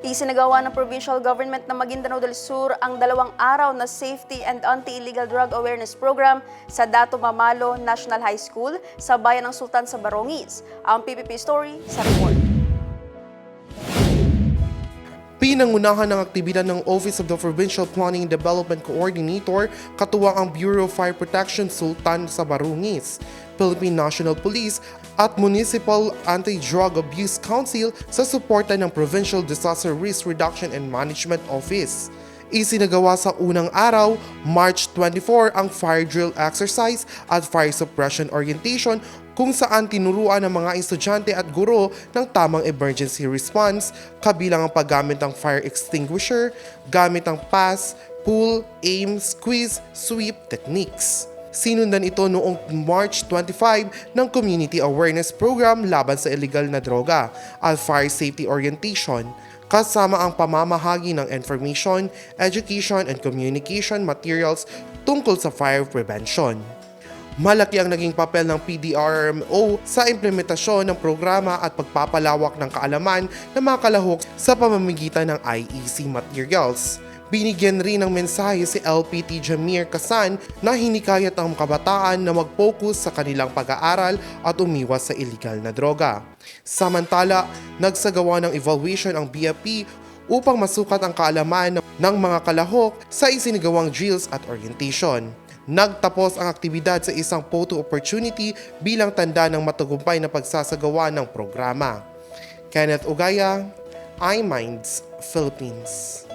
Isinagawa ng provincial government ng Maguindanao del Sur ang 2 araw na Safety and Anti-Illegal Drug Awareness Program sa Dato Mamalo National High School sa bayan ng Sultan sa Barongis. Ang PPP Story sa report. Pinangunahan ng aktibidad ng Office of the Provincial Planning and Development Coordinator, katuwang ang Bureau of Fire Protection Sultan sa Barongis, Philippine National Police at Municipal Anti-Drug Abuse Council sa suporta ng Provincial Disaster Risk Reduction and Management Office. Isinagawa sa unang araw, March 24, ang fire drill exercise at fire suppression orientation kung saan tinuruan ng mga estudyante at guro ng tamang emergency response, kabilang ang paggamit ng fire extinguisher, gamit ang pass, pull, aim, squeeze, sweep techniques. Sinundan ito noong March 25 ng Community Awareness Program laban sa illegal na droga at fire safety orientation, kasama ang pamamahagi ng information, education, and communication materials tungkol sa fire prevention. Malaki ang naging papel ng PDRMO sa implementasyon ng programa at pagpapalawak ng kaalaman ng mga kalahok sa pamamagitan ng IEC materials. Binigyan rin ng mensahe si LPT Jamir Kasan na hinikayat ang kabataan na mag-focus sa kanilang pag-aaral at umiwas sa illegal na droga. Samantala, nagsagawa ng evaluation ang BFP upang masukat ang kaalaman ng mga kalahok sa isinagawang drills at orientation. Nagtapos ang aktibidad sa isang photo opportunity bilang tanda ng matagumpay na pagsasagawa ng programa. Kenneth Ugaya, iMinds, Philippines.